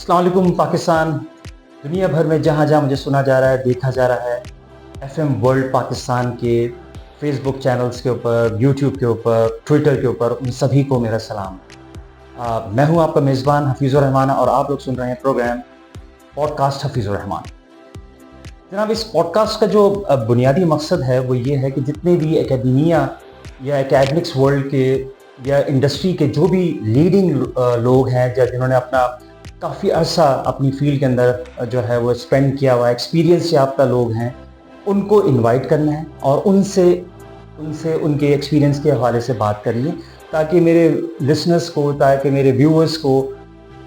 अस्सलाम वालेकुम पाकिस्तान। दुनिया भर में जहाँ जहाँ मुझे सुना जा रहा है, देखा जा रहा है, FM वर्ल्ड पाकिस्तान के फेसबुक चैनल्स के ऊपर, यूट्यूब के ऊपर, ट्विटर के ऊपर, उन सभी को मेरा सलाम। मैं हूँ आपका मेज़बान हफीज़ुर रहमान और आप लोग सुन रहे हैं प्रोग्राम पॉडकास्ट हफीज़ुर रहमान। जनाब, इस पॉडकास्ट का जो बुनियादी मकसद है वो ये है कि जितने भी एकेडमिया या एकेडमिक्स वर्ल्ड के या इंडस्ट्री के जो भी लीडिंग लोग हैं, जिन्होंने अपना काफ़ी अरसा अपनी फील्ड के अंदर जो है वो स्पेंड किया हुआ, एक्सपीरियंस याफ्ता लोग हैं, उनको इनवाइट करना है और उनसे उनके एक्सपीरियंस के हवाले से बात करनी है, ताकि मेरे लिसनर्स को, ताकि मेरे व्यूअर्स को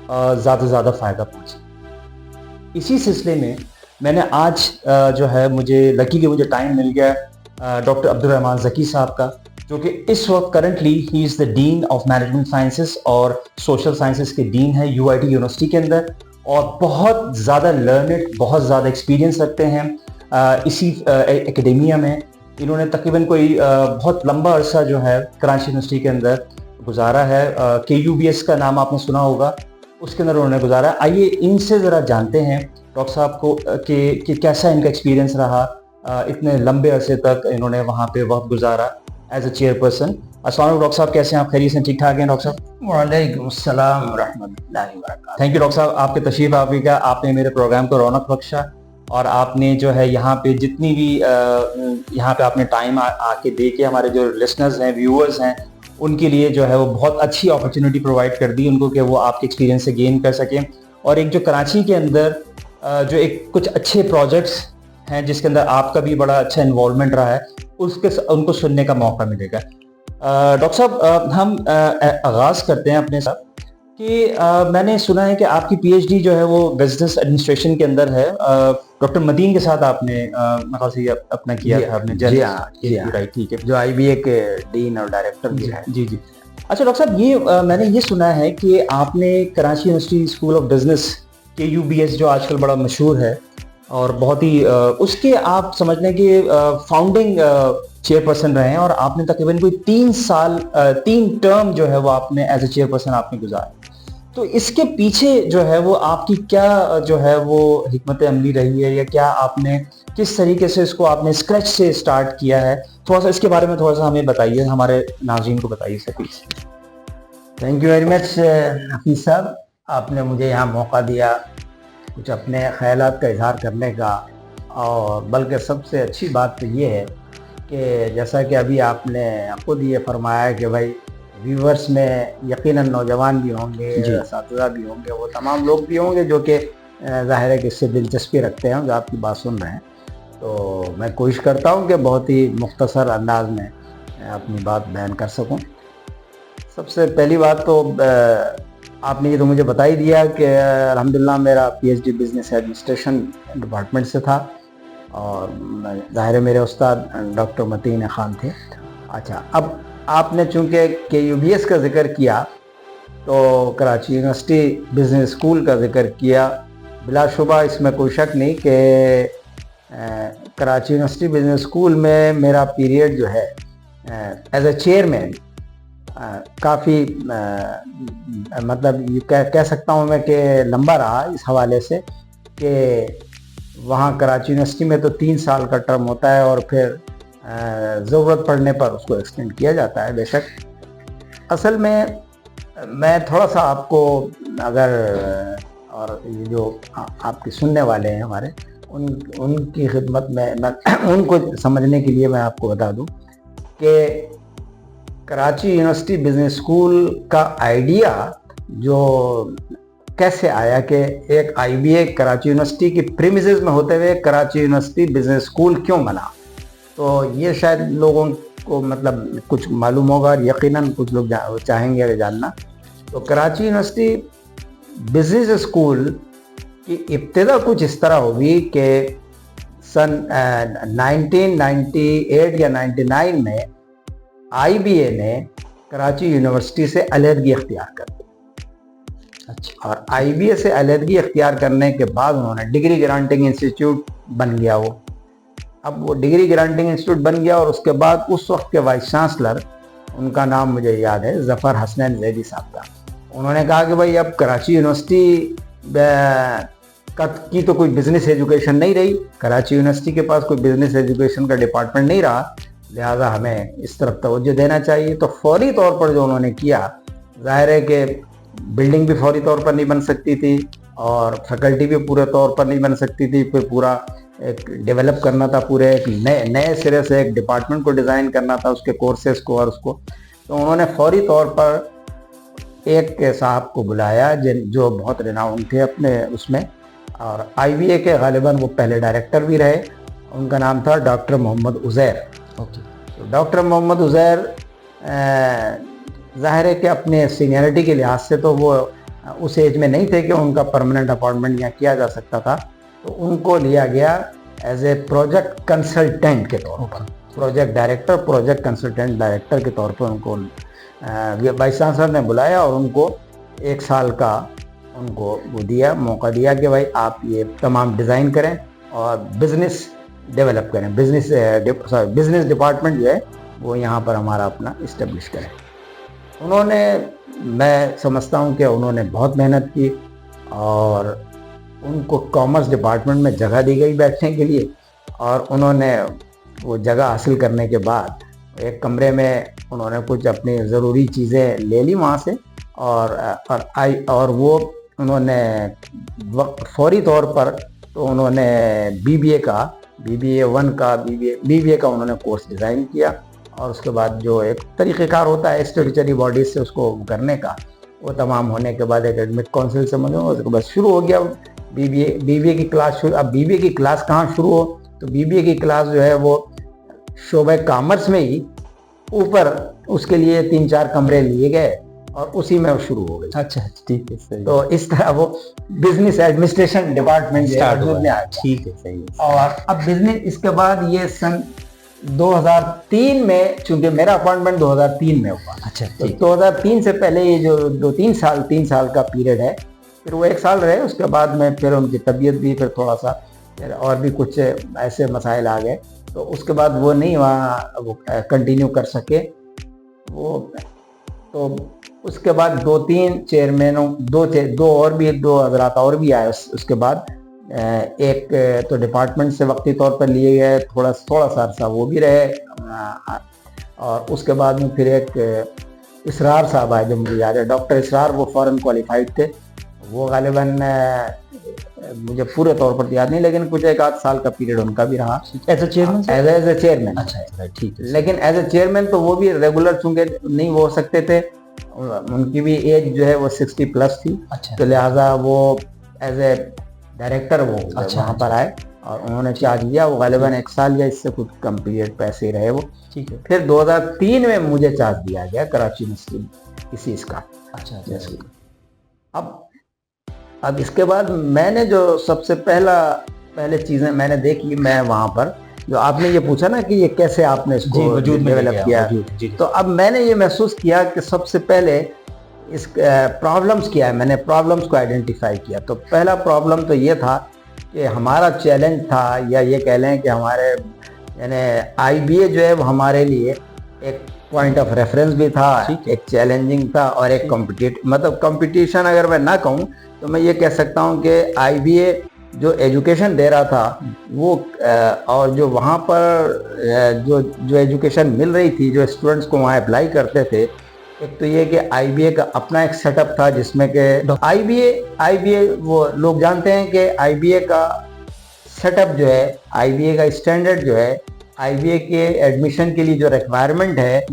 ज़्यादा से ज़्यादा फ़ायदा पहुँचे। इसी सिलसिले में मैंने आज जो है मुझे टाइम मिल गया डॉक्टर अब्दुल रहमान ज़की साहब का, जो कि इस वक्त currently he is the dean of management sciences और सोशल साइंसेस के डीन है UIT यूनिवर्सिटी के अंदर, और बहुत ज़्यादा लर्नड, बहुत ज़्यादा एक्सपीरियंस रखते हैं इसी एकेडेमिया में। इन्होंने तकरीबन कोई बहुत लंबा अरसा जो है कराची यूनिवर्सिटी के अंदर गुजारा है। KUBS का नाम आपने सुना होगा, उसके अंदर उन्होंने गुजारा। आइए इनसे ज़रा जानते हैं डॉक्टर साहब को कि कैसा इनका एक्सपीरियंस रहा, इतने लंबे अरसे तक इन्होंने वहाँ पे वक्त गुजारा एज अ चेयरपर्सन। अस्सलाम वालेकुम डॉक्टर साहब, कैसे हैं आप? खैरियत से, ठीक ठाक हैं डॉक्टर साहब? वालेकुम अस्सलाम व रहमतुल्लाहि व बरकातहू। थैंक यू डॉक्टर साहब, आपके तशरीफ आफरी का, आपने मेरे प्रोग्राम को रौनक बख्शा और आपने जो है यहाँ पे जितनी भी यहाँ पे आपने टाइम आके दे के हमारे जो लिसनर्स हैं, व्यूअर्स हैं, उनके लिए जो है वो बहुत अच्छी अपॉर्चुनिटी प्रोवाइड कर दी उनको कि वो आपके एक्सपीरियंस से गेन कर सकें। और एक जो कराची के अंदर जो एक कुछ अच्छे प्रोजेक्ट्स हैं जिसके अंदर आपका भी बड़ा अच्छा इन्वॉल्वमेंट रहा है, उनको सुनने का मौका मिलेगा। डॉक्टर साहब, हम आगाज़ करते हैं अपने साथ कि मैंने सुना है कि आपकी PhD जो है वो बिजनेस एडमिनिस्ट्रेशन के अंदर है। डॉक्टर मतीन के साथ आपने मतलब से अपना किया था आपने? जी हाँ, राइट, ठीक है। जो IBA के डीन और डायरेक्टर भी है। जी जी। अच्छा डॉक्टर साहब, ये मैंने ये सुना है कि आपने Karachi university school of business KUBS जो आजकल बड़ा मशहूर है और बहुत ही उसके आप समझ लें कि फाउंडिंग चेयरपर्सन रहे हैं, और आपने तकरीबन कोई 3 टर्म जो है वो आपने एज ए चेयरपर्सन आपने गुजारा। तो इसके पीछे जो है वो आपकी क्या जो है वो हिकमत अमली रही है, या क्या आपने किस तरीके से इसको आपने स्क्रैच से स्टार्ट किया है? थोड़ा सा इसके बारे में थोड़ा सा हमें बताइए, हमारे नाज़रीन को बताइए sir please. Thank you very much Hafeez साहब, आपने मुझे यहाँ मौका दिया कुछ अपने ख्यालात का इजहार करने का। और बल्कि सबसे अच्छी बात तो ये है कि जैसा कि अभी आपने खुद ये फरमाया कि भाई व्यूवर्स में यकीनन नौजवान भी होंगे, असातिज़ा भी होंगे, वो तमाम लोग भी होंगे जो कि ज़ाहिर है कि इससे दिलचस्पी रखते हैं जो आपकी बात सुन रहे हैं। तो मैं कोशिश करता हूँ कि बहुत ही मुख्तसर अंदाज में अपनी बात बयान कर सकूँ। सबसे पहली बात तो आपने ये तो मुझे बता ही दिया कि अल्हम्दुलिल्लाह मेरा PhD बिजनेस एडमिनिस्ट्रेशन डिपार्टमेंट से था, और ज़ाहिर मेरे उस्ताद डॉक्टर मतीन खान थे। अच्छा, अब आपने चूँकि KUBS का जिक्र किया तो कराची यूनिवर्सिटी बिजनेस स्कूल का जिक्र किया। बिलाशुबा इसमें कोई शक नहीं कि कराची यूनिवर्सिटी बिजनेस स्कूल में मेरा पीरियड जो है एज ए चेयरमैन काफ़ी मतलब ये कह सकता हूँ मैं कि लंबा रहा, इस हवाले से कि वहाँ कराची यूनिवर्सिटी में तो 3 साल का टर्म होता है और फिर ज़रूरत पड़ने पर उसको एक्सटेंड किया जाता है। बेशक असल में मैं थोड़ा सा आपको अगर और ये जो आपके सुनने वाले हैं हमारे उनकी खिदमत में उनको समझने के लिए मैं आपको बता दूं कि कराची यूनिवर्सिटी बिजनेस स्कूल का आइडिया जो कैसे आया कि एक IBA कराची यूनिवर्सिटी की प्रीमिसेस में होते हुए कराची यूनिवर्सिटी बिजनेस स्कूल क्यों बना, तो ये शायद लोगों को मतलब कुछ मालूम होगा, यकीनन कुछ लोग चाहेंगे जानना। तो कराची यूनिवर्सिटी बिजनेस स्कूल की इब्तिदा कुछ इस तरह हुई कि सन 1998 या 99 में IBA ने कराची यूनिवर्सिटी से अलहदगी अख्तियार कर दी। अच्छा, और IBA से अलहदगी अख्तियार करने के बाद उन्होंने डिग्री ग्रांटिंग इंस्टीट्यूट बन गया वो। अब वो डिग्री ग्रांटिंग इंस्टीट्यूट बन गया और उसके बाद उस वक्त के वाइस चांसलर, उनका नाम मुझे याद है, ज़फ़र हसनैन ज़ैदी साहब का, उन्होंने कहा कि भाई अब कराची यूनिवर्सिटी की तो कोई बिजनेस एजुकेशन नहीं रही, कराची यूनिवर्सिटी के पास कोई बिजनेस एजुकेशन का डिपार्टमेंट नहीं रहा, लिहाजा हमें इस तरफ तवज्जो देना चाहिए। तो फौरी तौर पर जो उन्होंने किया, ज़ाहिर है कि बिल्डिंग भी फौरी तौर पर नहीं बन सकती थी और फैकल्टी भी पूरे तौर पर नहीं बन सकती थी, फिर पूरा एक डेवलप करना था, पूरे एक नए सिरे से एक डिपार्टमेंट को डिज़ाइन करना था, उसके कोर्सेज को और उसको। तो उन्होंने फौरी तौर पर एक साहब को बुलाया जो बहुत रिनाउंड थे अपने उसमें, और IBA के गालिबन वो पहले डायरेक्टर भी रहे, उनका नाम था डॉक्टर मोहम्मद उज़ैर। ओके। तो डॉक्टर मोहम्मद उज़ैर ज़ाहिर है कि अपने सीनियरिटी के लिहाज से तो वो उस एज में नहीं थे कि उनका परमानेंट अपॉइंटमेंट यहाँ किया जा सकता था, तो उनको लिया गया एज ए प्रोजेक्ट कंसल्टेंट के तौर पर, project director, project consultant director के तौर पर उनको वाइस चांसलर ने बुलाया और उनको 1 साल का उनको वो दिया, मौका दिया कि भाई आप ये तमाम डिज़ाइन करें और बिज़नेस डेवलप करें, बिज़नेस डिपार्टमेंट जो है वो यहाँ पर हमारा अपना इस्टेब्लिश करें। उन्होंने, मैं समझता हूँ कि उन्होंने बहुत मेहनत की और उनको कॉमर्स डिपार्टमेंट में जगह दी गई बैठने के लिए, और उन्होंने वो जगह हासिल करने के बाद एक कमरे में उन्होंने कुछ अपनी ज़रूरी चीज़ें ले ली वहाँ से, और वो उन्होंने फौरी तौर पर तो उन्होंने BBA 1 का BBA का उन्होंने कोर्स डिज़ाइन किया, और उसके बाद जो एक तरीक़ेकार होता है स्टैट्यूटरी बॉडीज़ से उसको करने का, वो तमाम होने के बाद एकेडमिक काउंसिल से मुझे उसके बाद शुरू हो गया BBA की क्लास शुरू। अब BBA की क्लास कहाँ शुरू हो, तो BBA की क्लास जो है वो शोबे कॉमर्स में ही ऊपर उसके लिए 3-4 कमरे लिए गए और उसी में वो शुरू हो गई। अच्छा, ठीक है, सही। तो इस तरह वो बिजनेस एडमिनिस्ट्रेशन डिपार्टमेंट स्टार्ट हुआ। ठीक है, सही है। और अब बिजनेस, इसके बाद ये सन 2003 में, चूंकि मेरा अपॉइंटमेंट 2003 में हुआ। अच्छा, तो 2003 से पहले ये जो 3 साल का पीरियड है, फिर वो 1 साल रहे, उसके बाद में फिर उनकी तबीयत भी फिर थोड़ा सा और भी कुछ ऐसे मसाइल आ गए, तो उसके बाद वो नहीं वहाँ वो कंटिन्यू कर सके वो। तो उसके बाद 2-3 चेयरमैनों, दो हजरात और भी आए उसके बाद। एक तो डिपार्टमेंट से वक्ती तौर पर लिए गए, थोड़ा सा अरसा वो भी रहे, और उसके बाद में फिर एक इसरार साहब आए, जो मुझे याद है, डॉक्टर इसरार, वो फॉरेन क्वालिफाइड थे, वो गालिबन मुझे पूरे तौर पर याद नहीं, लेकिन कुछ 1-8 साल का पीरियड उनका भी रहा as a chairman. As a chairman. अच्छा, ठीक है। लेकिन एज ए चेयरमैन तो वो भी रेगुलर चूंकि नहीं हो सकते थे, उनकी भी एज जो है वो 60+ थी। अच्छा। तो लिहाजा वो एज ए डायरेक्टर वो वहाँ पर आए और उन्होंने चार्ज लिया। वो गालिबन 1 साल या इससे कुछ कम पीरियड पैसे रहे वो। ठीक है। फिर 2003 में मुझे चार्ज दिया गया कराची यूनिवर्सिटी किसी इसका। अच्छा। अब इसके बाद मैंने जो सबसे पहले चीज़ें मैंने देखी, मैं वहाँ पर जो आपने ये पूछा ना कि ये कैसे आपने इसको डेवलप किया, तो अब मैंने ये महसूस किया कि सबसे पहले इस प्रॉब्लम्स क्या है, मैंने प्रॉब्लम्स को आइडेंटिफाई किया। तो पहला प्रॉब्लम तो ये था कि हमारा चैलेंज था, या ये कह लें कि हमारे यानी IBA जो है वो हमारे लिए एक पॉइंट ऑफ रेफरेंस भी था, एक चैलेंजिंग था और एक कंपटीशन अगर मैं ना कहूँ तो मैं ये कह सकता हूँ कि IBA जो एजुकेशन दे रहा था वो और जो वहाँ पर जो एजुकेशन मिल रही थी, जो स्टूडेंट्स को वहाँ अप्लाई करते थे, एक तो ये कि IBA का अपना एक सेटअप था जिसमें कि IBA वो लोग जानते हैं कि IBA का सेटअप जो है, IBA का स्टैंडर्ड जो है, IBA के एडमिशन के लिए जो रिक्वायरमेंट है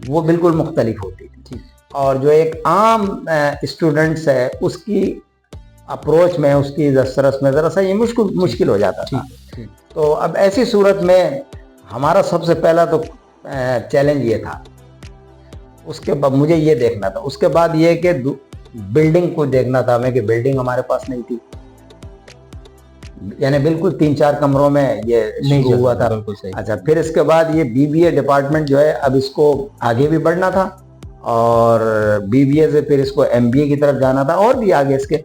वो बिल्कुल मुख्तलिफ होती थी, और जो एक आम स्टूडेंट्स है उसकी अप्रोच में, उसकी दस्तरस में ज़रा सा ये मुश्किल हो जाता था। तो अब ऐसी सूरत में हमारा सबसे पहला तो चैलेंज ये था। उसके बाद मुझे ये देखना था, उसके बाद ये कि बिल्डिंग को देखना था हमें कि बिल्डिंग हमारे पास नहीं थी, यानी बिल्कुल 3-4 कमरों में ये शुरू हुआ था। अच्छा, फिर इसके बाद ये BBA डिपार्टमेंट जो है अब इसको आगे भी बढ़ना था, और BBA से फिर इसको MBA की तरफ जाना था और भी आगे इसके।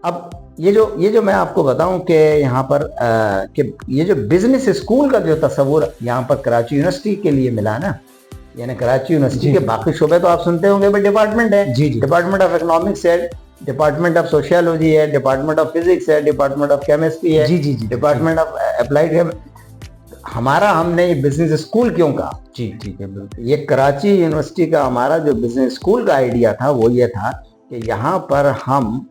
अब ये जो मैं आपको बताऊं कि यहाँ पर कि ये जो बिजनेस स्कूल का जो तस्वुर यहाँ पर कराची यूनिवर्सिटी के लिए मिला ना, यानी कराची यूनिवर्सिटी के बाकी शोबे तो आप सुनते होंगे भाई डिपार्टमेंट है, डिपार्टमेंट ऑफ इकोनॉमिक्स है, डिपार्टमेंट ऑफ सोशियोलॉजी है, डिपार्टमेंट ऑफ फिजिक्स है, डिपार्टमेंट ऑफ केमिस्ट्री है, जी डिपार्टमेंट ऑफ अप्लाइड। हमारा हमने ये बिजनेस स्कूल क्यों कहा? जी ठीक है, बिल्कुल। ये कराची यूनिवर्सिटी का हमारा जो बिजनेस स्कूल का आइडिया था वो ये था कि यहाँ पर हम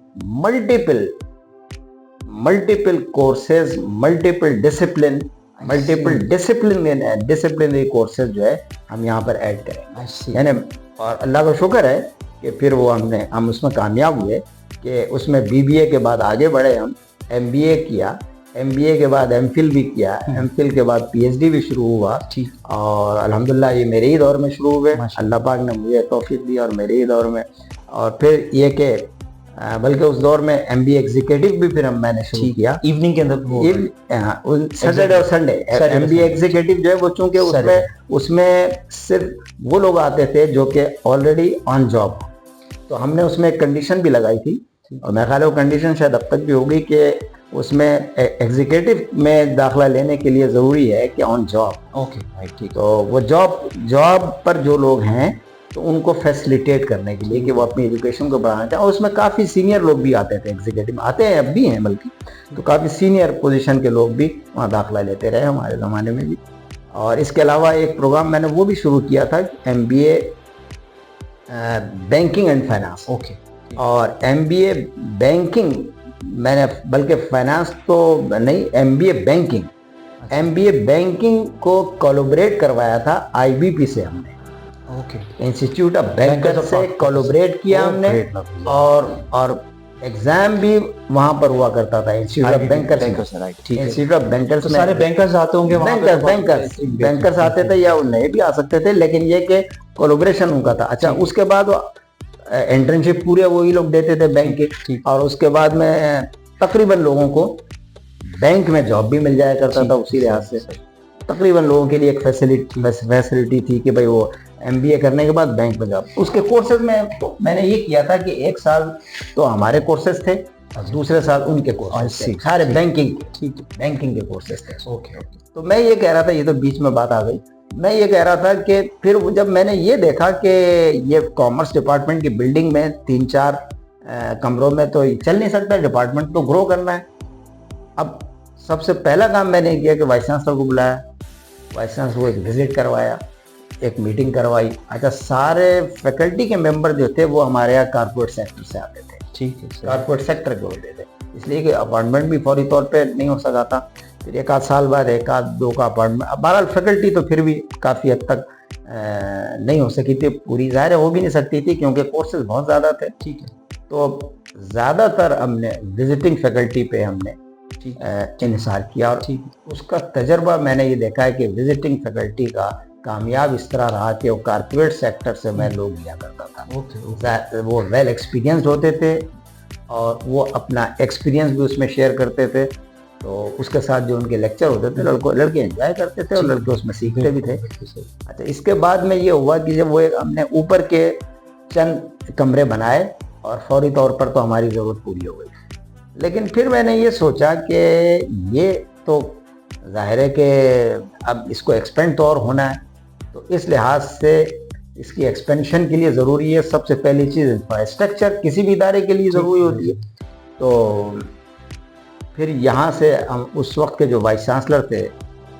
multiple courses, multiple disciplinary courses जो है हम यहाँ पर ऐड करें। यानी और अल्लाह का शुक्र है कि फिर वो हम उसमें कामयाब हुए कि उसमें बीबीए के बाद आगे बढ़े, हम एमबीए किया, एमबीए के बाद एमफिल भी किया, एमफिल के बाद पीएचडी भी शुरू हुआ। और अल्हम्दुलिल्लाह ये मेरे ही दौर में शुरू हुए, अल्लाह पाक ने मुझे तौफीक दी और मेरे ही दौर में। और फिर ये कि बल्कि उस दौर में एमबीए एग्जीक्यूटिव भी फिर मैंने शुरू किया इवनिंग के अंदर, सैटरडे और संडे। एमबीए एग्जीक्यूटिव जो है वो चूंकि उसमें सिर्फ वो लोग आते थे जो कि ऑलरेडी ऑन जॉब, तो हमने उसमें एक कंडीशन भी लगाई थी और मेरे ख्याल है वो कंडीशन शायद अब तक भी होगी कि उसमें एग्जीक्यूटिव में दाखिला लेने के लिए ज़रूरी है कि ऑन जॉब। ओके भाई, ठीक। तो वो जॉब पर जो लोग हैं तो उनको फैसिलिटेट करने के लिए कि वो अपनी एजुकेशन को बढ़ाना चाहें। और उसमें काफ़ी सीनियर लोग भी आते थे, एग्जीक्यूटिव में आते हैं, अब भी हैं बल्कि, तो काफ़ी सीनियर पोजीशन के लोग भी वहाँ दाखिला लेते रहे हमारे ज़माने में भी। और इसके अलावा एक प्रोग्राम मैंने वो भी शुरू किया था, MBA banking and finance. Okay. और एमबीए बैंकिंग मैंने, बल्कि फाइनेंस तो नहीं, एमबीए बैंकिंग को कोलैबोरेट करवाया था आईबीपी से हमने। ओके। इंस्टीट्यूट ऑफ बैंकर्स से कोलैबोरेट किया हमने। और एग्जाम भी वहां पर हुआ करता था, institute of bankers. Institute of bankers में सारे बैंकर्स आते होंगे, बैंकर्स आते थे या नहीं भी आ सकते थे, लेकिन ये कि कोलैबोरेशन उनका था। अच्छा, उसके बाद इंटर्नशिप पूरे वही लोग देते थे बैंक के, और उसके बाद में तकरीबन लोगों को बैंक में जॉब भी मिल जाया करता था। उसी लिहाज से तकरीबन लोगों के लिए एक फैसिलिटी थी कि भाई वो एमबीए करने के बाद बैंक में जॉब। उसके कोर्सेज में मैंने ये किया था कि एक साल तो हमारे कोर्सेज थे, दूसरे साल उनके कोर्सेज थे, सारे बैंकिंग के कोर्सेज थे। ओके। तो मैं ये कह रहा था, ये तो बीच में बात आ गई, मैं ये कह रहा था कि फिर जब मैंने ये देखा कि ये कॉमर्स डिपार्टमेंट की बिल्डिंग में 3-4 कमरों में तो चल नहीं सकता, डिपार्टमेंट तो ग्रो करना है। अब सबसे पहला काम मैंने किया कि वाइस चांसलर को बुलाया, वाइस चांसलर को एक विजिट करवाया, एक मीटिंग करवाई। अच्छा, सारे फैकल्टी के मेंबर जो थे वो हमारे यहाँ कारपोरेट सेक्टर से आते थे। ठीक है, कारपोरेट सेक्टर के होते थे, इसलिए कि अपॉइंटमेंट भी फौरी तौर पे नहीं हो सका था। फिर एक आध साल बाद एक आध दो का अपॉइंटमेंट, बहरहाल फैकल्टी तो फिर भी काफ़ी हद तक नहीं हो सकी थी पूरी, ज़ाहिर हो भी नहीं सकती थी क्योंकि कोर्सेज बहुत ज़्यादा थे। ठीक है। तो ज़्यादातर हमने विजिटिंग फैकल्टी पे हमने इन्हिसार किया। और उसका तजर्बा मैंने ये देखा है कि विजिटिंग फैकल्टी का कामयाब इस तरह रहा कि वो कारपोरेट सेक्टर से मैं लोग लिया करता था। वो वेल एक्सपीरियंस्ड होते थे और वो अपना एक्सपीरियंस भी उसमें शेयर करते थे। तो उसके साथ जो उनके लेक्चर होते थे लड़के एंजॉय करते थे और लड़के उसमें सीखते भी थे। अच्छा, इसके बाद में ये हुआ कि जब वो हमने ऊपर के चंद कमरे बनाए और फौरी तौर पर तो हमारी ज़रूरत पूरी हो गई। लेकिन फिर मैंने ये सोचा कि ये तो जाहिर है कि अब इसको एक्सपेंड तो और होना है, तो इस लिहाज से इसकी एक्सपेंशन के लिए ज़रूरी है सबसे पहली चीज़ इंफ्रास्ट्रक्चर, किसी भी इदारे के लिए ज़रूरी होती है। तो फिर यहाँ से हम उस वक्त के जो वाइस चांसलर थे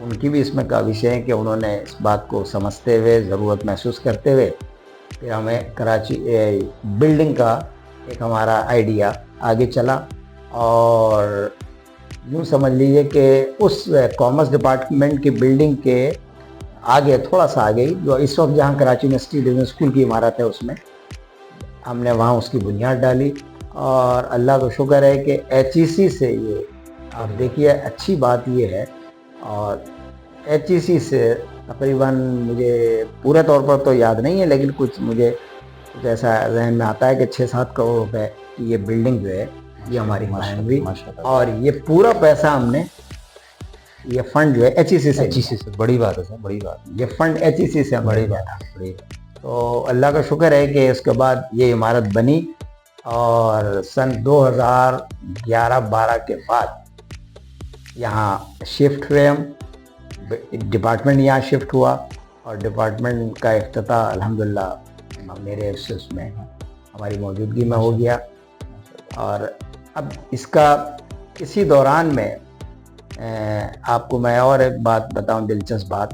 उनकी भी इसमें काविश है कि उन्होंने इस बात को समझते हुए, ज़रूरत महसूस करते हुए फिर हमें कराची बिल्डिंग का एक हमारा आइडिया आगे चला। और यूँ समझ लीजिए कि उस कॉमर्स डिपार्टमेंट की बिल्डिंग के आगे, थोड़ा सा आगे ही, जो इस वक्त जहाँ कराची यूनिवर्सिटी बिजनेस स्कूल की इमारत है, उसमें हमने वहाँ उसकी बुनियाद डाली। और अल्लाह का शुक्र है कि HEC से, ये आप देखिए अच्छी बात ये है, और HEC से तकरीबन मुझे पूरे तौर पर तो याद नहीं है लेकिन कुछ ऐसा जहन में आता है कि 6-7 करोड़ रुपए की ये बिल्डिंग जो है ये हमारी माशाअल्लाह हुई। और ये पूरा पैसा हमने, ये फंड जो है HEC से, बड़ी बात है सर, बड़ी बात। ये फंड HEC से बड़ी बात। तो अल्लाह का शुक्र है कि उसके बाद ये इमारत बनी और सन 2011-12 के बाद यहाँ शिफ्ट हुए हम, डिपार्टमेंट यहाँ शिफ्ट हुआ और डिपार्टमेंट का इफ्तिताह अल्हम्दुलिल्लाह मेरे उसमें हमारी मौजूदगी में हो गया। اور اب اس کا اسی دوران میں آپ کو میں اور ایک بات بتاؤں، دلچسپ بات،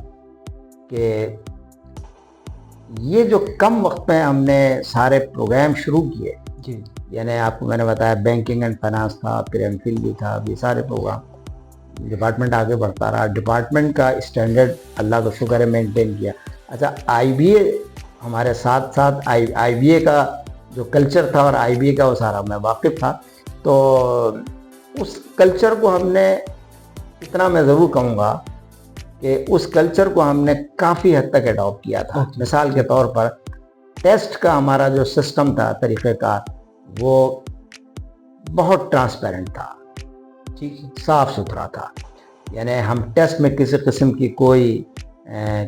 کہ یہ جو کم وقت میں ہم نے سارے پروگرام شروع کیے، جی یعنی آپ کو میں نے بتایا بینکنگ اینڈ فائنانس تھا، پھر ایم فل بھی تھا، یہ سارے پروگرام، ڈپارٹمنٹ آگے بڑھتا رہا، ڈپارٹمنٹ کا اسٹینڈرڈ اللہ کا شکر ہے مینٹین کیا۔ اچھا آئی بی اے ہمارے ساتھ ساتھ آئی بی اے کا جو کلچر تھا اور آئی بی اے کا وہ سارا میں واقف تھا، تو اس کلچر کو ہم نے، اتنا میں ضرور کہوں گا کہ اس کلچر کو ہم نے کافی حد تک اڈاپٹ کیا تھا۔ مثال کے طور پر ٹیسٹ کا ہمارا جو سسٹم تھا، طریقہ کار، وہ بہت ٹرانسپیرنٹ تھا، صاف ستھرا تھا، یعنی ہم ٹیسٹ میں کسی قسم کی کوئی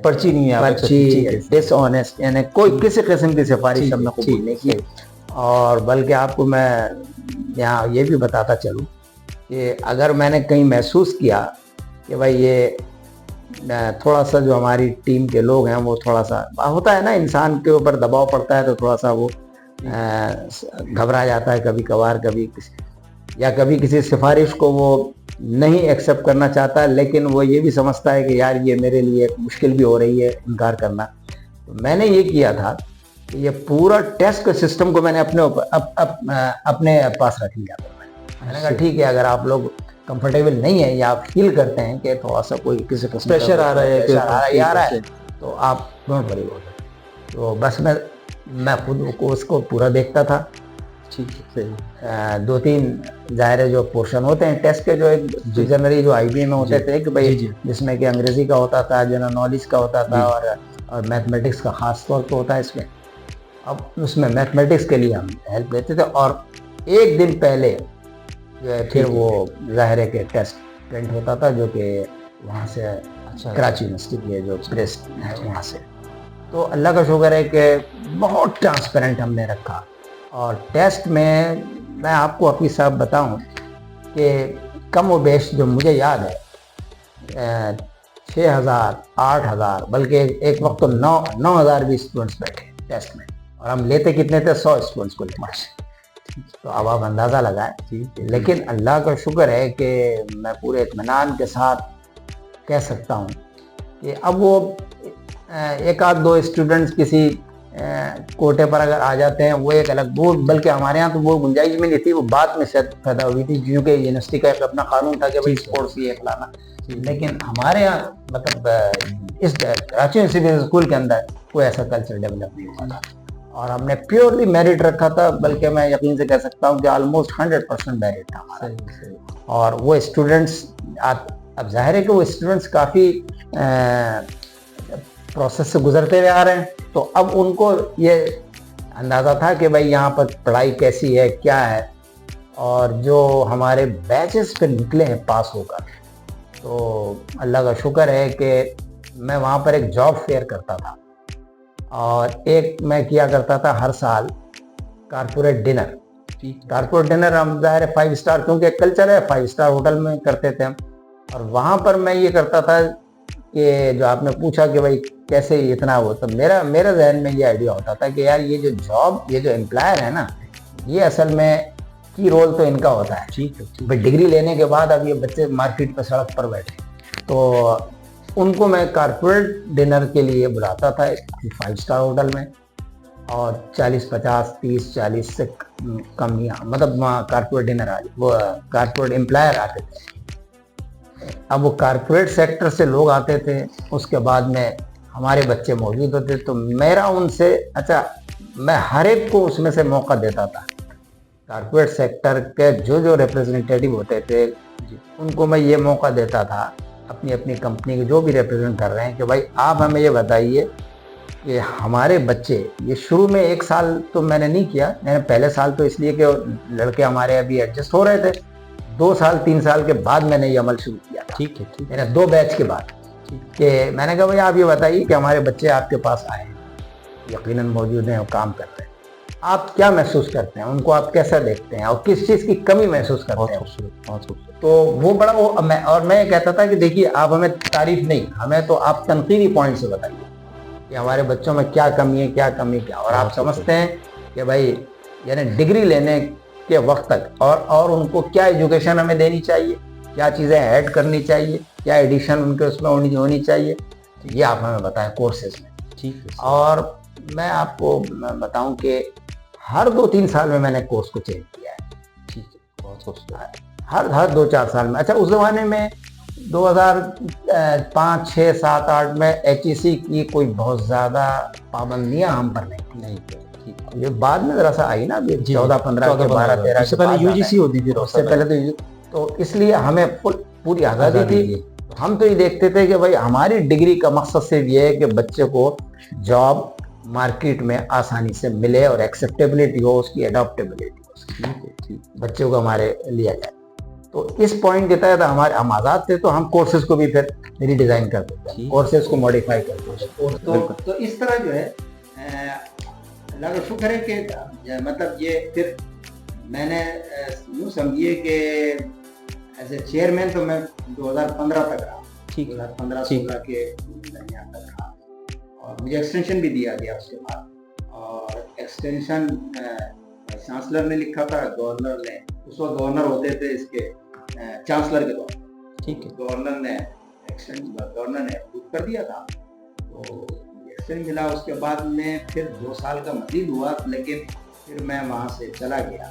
پرچی نہیں ہے، پرچی ڈس آنیسٹ، یعنی کوئی کسی قسم کی سفارش ہم نے قبول نہیں کی۔ اور بلکہ آپ کو میں یہاں یہ بھی بتاتا چلوں کہ اگر میں نے کہیں محسوس کیا کہ بھائی یہ تھوڑا سا جو ہماری ٹیم کے لوگ ہیں وہ تھوڑا سا ہوتا ہے نا، انسان کے اوپر دباؤ پڑتا ہے تو تھوڑا سا وہ گھبرا جاتا ہے کبھی کبھار، یا کبھی کسی سفارش کو وہ نہیں ایکسیپٹ کرنا چاہتا ہے، لیکن وہ یہ بھی سمجھتا ہے کہ یار یہ میرے لیے مشکل بھی ہو رہی ہے انکار کرنا۔ تو میں نے یہ کیا تھا کہ یہ پورا ٹیسٹ کے سسٹم کو میں نے اپنے پاس رکھ لیا تھا۔ میں نے کہا ٹھیک ہے، اگر آپ لوگ کمفرٹیبل نہیں ہیں یا آپ فیل کرتے ہیں کہ تھوڑا سا کوئی کسی قسم کا پریشر آ رہا ہے تو آپ ڈونٹ وری ہو جائے۔ تو بس میں خود کو اس کو پورا دیکھتا تھا۔ دو تین ظاہر جو پورشن ہوتے ہیں ٹیسٹ کے، جو ایک جنرلی جو آئی بی اے میں ہوتے تھے کہ بھائی جس میں کہ انگریزی کا ہوتا تھا، جنرل نالج کا ہوتا تھا، اور میتھمیٹکس کا خاص طور پہ ہوتا ہے اس میں۔ اب اس میں میتھمیٹکس کے لیے ہم ہیلپ لیتے تھے، اور ایک دن پہلے جو ہے پھر وہ ظاہر ہے کہ ٹیسٹ پرنٹ ہوتا تھا، جو کہ وہاں سے کراچی یونیورسٹی کی جو پریس ہے وہاں سے۔ تو اللہ کا شکر ہے کہ بہت ٹرانسپیرنٹ ہم نے رکھا۔ اور ٹیسٹ میں آپ کو حفیظ صاحب بتاؤں کہ کم و بیش جو مجھے یاد ہے 6,000 8,000 بلکہ ایک وقت تو 9,000 بھی اسٹوڈنٹس بیٹھے ٹیسٹ میں، اور ہم لیتے کتنے تھے؟ 100 اسٹوڈنٹس کو لیتے۔ تو اب آپ اندازہ لگائیں۔ لیکن اللہ کا شکر ہے کہ میں پورے اطمینان کے ساتھ کہہ سکتا ہوں کہ اب وہ ایک آدھ دو اسٹوڈنٹس کسی کوٹے پر اگر آ جاتے ہیں وہ ایک الگ، وہ بلکہ ہمارے ہاں تو وہ گنجائش میں نہیں تھی، وہ بعد میں شاید پیدا ہوئی تھی، کیونکہ یونیورسٹی کا ایک اپنا قانون تھا کہ بھائی اسپورٹس یہ کھلانا۔ لیکن ہمارے یہاں مطلب اس کراچی یونیورسٹی اسکول کے اندر کوئی ایسا کلچر ڈیولپ نہیں ہوا تھا، اور ہم نے پیورلی میرٹ رکھا تھا، بلکہ میں یقین سے کہہ سکتا ہوں کہ آلموسٹ 100% میرٹ تھا ہمارا۔ اور وہ اسٹوڈنٹس، اب ظاہر ہے کہ وہ اسٹوڈنٹس کافی پروسیس سے گزرتے ہوئے آ رہے ہیں، تو اب ان کو یہ اندازہ تھا کہ بھائی یہاں پر پڑھائی کیسی ہے، کیا ہے، اور جو ہمارے بیچز پہ نکلے ہیں پاس ہو کر، تو اللہ کا شکر ہے کہ میں وہاں پر ایک جاب فیئر کرتا تھا، اور ایک میں کیا کرتا تھا ہر سال کارپوریٹ ڈنر۔ کارپوریٹ ڈنر ہم ظاہر ہے 5 اسٹار، کیونکہ ایک کلچر ہے 5 اسٹار ہوٹل میں کرتے تھے ہم، اور وہاں پر میں یہ کرتا تھا کہ جو آپ نے پوچھا کہ بھائی کیسے اتنا ہو، تو میرا ذہن میں یہ آئیڈیا ہوتا تھا کہ یار یہ جو جاب، یہ جو امپلائر ہے نا، یہ اصل میں کی رول تو ان کا ہوتا ہے۔ بھائی ڈگری لینے کے بعد اب یہ بچے مارکیٹ پہ سڑک پر بیٹھے، تو ان کو میں کارپوریٹ ڈنر کے لیے بلاتا تھا 5 اسٹار ہوٹل میں، اور 40 50 30 40 سے کم ہی، مطلب کارپوریٹ ڈنر وہ کارپوریٹ امپلائر آتے تھے۔ اب وہ کارپوریٹ سیکٹر سے لوگ آتے تھے، اس کے بعد میں ہمارے بچے موجود ہوتے، تو میرا ان سے میں ہر ایک کو اس میں سے موقع دیتا تھا۔ کارپوریٹ سیکٹر کے جو ریپریزنٹیٹیو ہوتے تھے ان کو میں یہ موقع دیتا تھا، اپنی کمپنی کے جو بھی ریپریزنٹ کر رہے ہیں، کہ بھائی آپ ہمیں یہ بتائیے کہ ہمارے بچے، یہ شروع میں 1 سال تو میں نے نہیں کیا، میں نے پہلے سال تو اس لیے کہ لڑکے ہمارے ابھی ایڈجسٹ ہو رہے تھے، 2 سال 3 سال کے بعد میں نے یہ عمل شروع کیا تھا، میں نے 2 بیچ کے بعد، کہ میں نے کہا بھائی آپ یہ بتائیے کہ ہمارے بچے آپ کے پاس آئے ہیں، یقیناً موجود ہیں اور کام کر رہے ہیں، آپ کیا محسوس کرتے ہیں، ان کو آپ کیسا دیکھتے ہیں، اور کس چیز کی کمی محسوس کرتے ہیں؟ تو وہ بڑا اور میں یہ کہتا تھا کہ دیکھیے آپ ہمیں تعریف نہیں، ہمیں تو آپ تنقیدی پوائنٹ سے بتائیے کہ ہمارے بچوں میں کیا کمی ہے، کیا، اور آپ سمجھتے ہیں کہ بھائی یعنی ڈگری لینے کے وقت تک اور ان کو کیا ایجوکیشن ہمیں دینی چاہیے, کیا چیزیں ایڈ کرنی چاہیے, کیا ایڈیشن ان کے اس میں ہونی چاہیے, یہ آپ ہمیں بتائیں کورسز میں. ٹھیک ہے. اور میں آپ کو بتاؤں کہ ہر 2-3 سال میں نے کورس کو چینج کیا ہے. ٹھیک ہے, بہت خوبصورت. ہر 2-4 سال میں. اچھا, اس زمانے میں 2005 6 7 8 میں HEC کی کوئی بہت زیادہ پابندیاں ہم پر نہیں تھی. یہ بعد میں ذرا سا آئی نا, 14 15 کے 12 13 سے پہلے UGC ہوتی تھی, اس سے پہلے تو اس لیے ہمیں پوری آزادی تھی. ہم تو یہ دیکھتے تھے کہ بھائی ہماری ڈگری کا مقصد صرف یہ ہے کہ بچے کو جاب مارکیٹ میں آسانی سے ملے اور ایکسیپٹیبلٹی ہو, اس کی اڈاپٹیبلٹی ہو, بچوں کو ہمارے لیا جائے. تو اس پوائنٹ کے تحت ہم آزاد تھے, تو ہم کورسز کو بھی پھر ری ڈیزائن کر دیتے ہیں, کورسز کو موڈیفائی کرتے ہیں. تو اس طرح جو ہے اللہ کا شکر ہے کہ مطلب یہ پھر میں نے یوں سمجھیے کہ ایز اے چیئرمین تو میں 2015 تک رہا. 2015-16 کے درمیان تک رہا, اور مجھے ایکسٹینشن بھی دیا گیا اس کے بعد. اور ایکسٹینشن چانسلر نے لکھا تھا, گورنر نے, اس وقت گورنر ہوتے تھے اس کے چانسلر کے طور پر. ٹھیک ہے, گورنر نے اپروو کر دیا تھا, تو ایکسٹینشن ملا. اس کے بعد میں پھر 2 سال کا مزید ہوا, لیکن پھر میں وہاں سے چلا گیا.